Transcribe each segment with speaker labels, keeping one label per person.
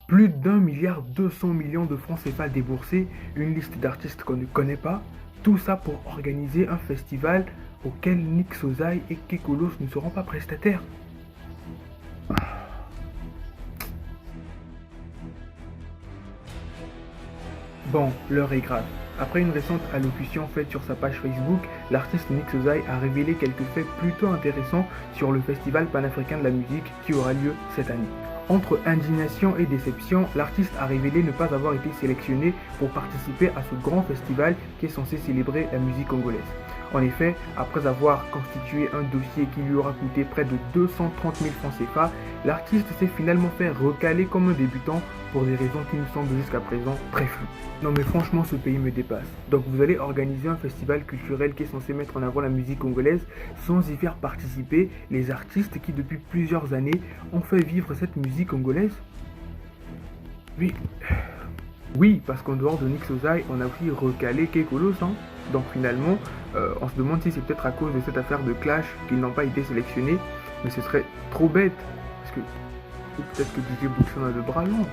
Speaker 1: Plus d'1,2 milliard de francs CFA déboursés, une liste d'artistes qu'on ne connaît pas, tout ça pour organiser un festival auquel Nick Sozai et Kekolos ne seront pas prestataires. Bon, l'heure est grave. Après une récente allocution faite sur sa page Facebook, l'artiste Nick Sozai a révélé quelques faits plutôt intéressants sur le Festival panafricain de la musique qui aura lieu cette année. Entre indignation et déception, l'artiste a révélé ne pas avoir été sélectionné pour participer à ce grand festival qui est censé célébrer la musique congolaise. En effet, après avoir constitué un dossier qui lui aura coûté près de 230 000 francs CFA, l'artiste s'est finalement fait recaler comme un débutant pour des raisons qui nous semblent jusqu'à présent très floues. Non mais franchement, ce pays me dépasse. Donc vous allez organiser un festival culturel qui est censé mettre en avant la musique congolaise sans y faire participer les artistes qui depuis plusieurs années ont fait vivre cette musique congolaise? Oui, parce qu'en dehors de Nick Sozai, on a aussi recalé Kekolos. Donc finalement, on se demande si c'est peut-être à cause de cette affaire de clash qu'ils n'ont pas été sélectionnés. Mais ce serait trop bête. Parce que ou peut-être que DJ Bookson a le bras long.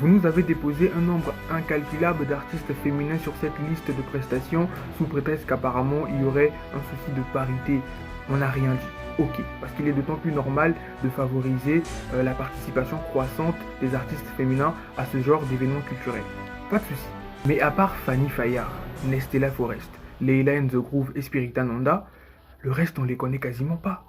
Speaker 1: Vous nous avez déposé un nombre incalculable d'artistes féminins sur cette liste de prestations sous prétexte qu'apparemment il y aurait un souci de parité. On n'a rien dit. Ok, parce qu'il est d'autant plus normal de favoriser la participation croissante des artistes féminins à ce genre d'événements culturels. Pas de souci. Mais à part Fanny Fayard, Nestella Forest, Leila and the Groove et Spirita Nanda, le reste on les connaît quasiment pas.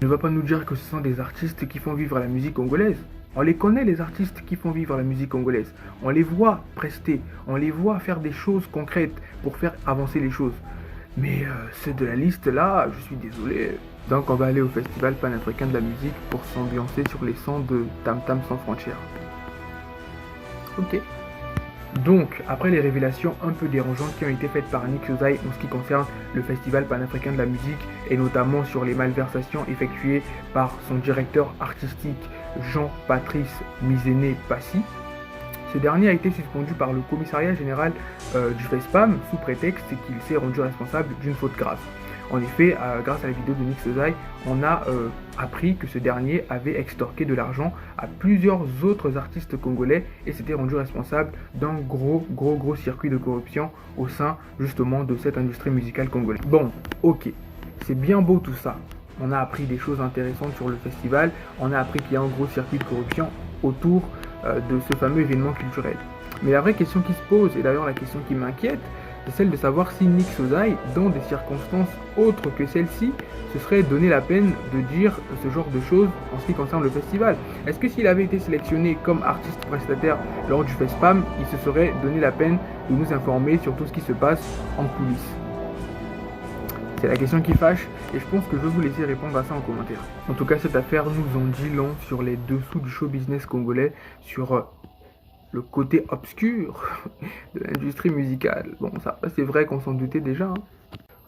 Speaker 1: Ne va pas nous dire que ce sont des artistes qui font vivre la musique congolaise. On les connaît, les artistes qui font vivre la musique congolaise. On les voit prester, on les voit faire des choses concrètes pour faire avancer les choses. Mais ceux de la liste là, je suis désolé. Donc on va aller au Festival panafricain de la musique pour s'ambiancer sur les sons de Tam Tam sans frontières. Ok. Donc, après les révélations un peu dérangeantes qui ont été faites par Nick Sozai en ce qui concerne le Festival panafricain de la musique et notamment sur les malversations effectuées par son directeur artistique Jean-Patrice Mizene-Passy, ce dernier a été suspendu par le commissariat général du FESPAM sous prétexte qu'il s'est rendu responsable d'une faute grave. En effet, grâce à la vidéo de Nick Sozai, on a appris que ce dernier avait extorqué de l'argent à plusieurs autres artistes congolais et s'était rendu responsable d'un gros circuit de corruption au sein justement de cette industrie musicale congolaise. Bon, ok, c'est bien beau tout ça. On a appris des choses intéressantes sur le festival, on a appris qu'il y a un gros circuit de corruption autour de ce fameux événement culturel. Mais la vraie question qui se pose, et d'ailleurs la question qui m'inquiète, c'est celle de savoir si Nick Sozai, dans des circonstances autres que celle-ci, se serait donné la peine de dire ce genre de choses en ce qui concerne le festival. Est-ce que s'il avait été sélectionné comme artiste prestataire lors du FESPAM, il se serait donné la peine de nous informer sur tout ce qui se passe en coulisses? C'est la question qui fâche et je pense que je vais vous laisser répondre à ça en commentaire. En tout cas, cette affaire nous en dit long sur les dessous du show business congolais, sur le côté obscur de l'industrie musicale. Bon, ça, c'est vrai qu'on s'en doutait déjà.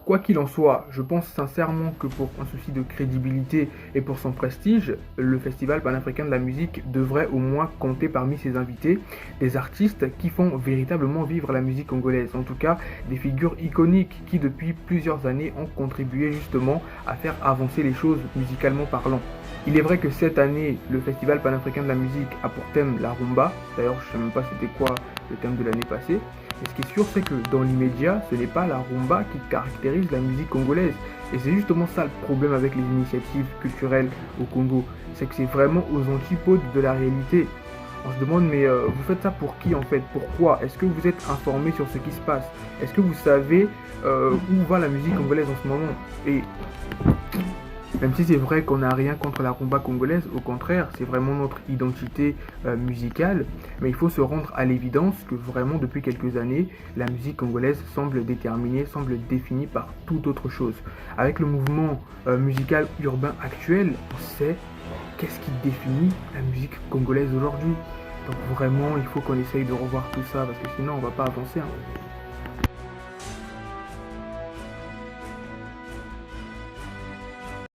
Speaker 1: Quoi qu'il en soit, je pense sincèrement que pour un souci de crédibilité et pour son prestige, le Festival panafricain de la musique devrait au moins compter parmi ses invités des artistes qui font véritablement vivre la musique congolaise. En tout cas, des figures iconiques qui depuis plusieurs années ont contribué justement à faire avancer les choses musicalement parlant. Il est vrai que cette année, le Festival panafricain de la musique a pour thème la rumba. D'ailleurs, je ne sais même pas c'était quoi le thème de l'année passée. Mais ce qui est sûr, c'est que dans l'immédiat, ce n'est pas la rumba qui caractérise la musique congolaise. Et c'est justement ça le problème avec les initiatives culturelles au Congo. C'est que c'est vraiment aux antipodes de la réalité. On se demande, mais vous faites ça pour qui en fait? Pourquoi? Est-ce que vous êtes informé sur ce qui se passe? Est-ce que vous savez où va la musique congolaise en ce moment? Et même si c'est vrai qu'on n'a rien contre la rumba congolaise, au contraire, c'est vraiment notre identité musicale, mais il faut se rendre à l'évidence que vraiment depuis quelques années, la musique congolaise semble déterminée, semble définie par toute autre chose. Avec le mouvement musical urbain actuel, on sait qu'est-ce qui définit la musique congolaise aujourd'hui. Donc vraiment, il faut qu'on essaye de revoir tout ça, parce que sinon on va pas avancer.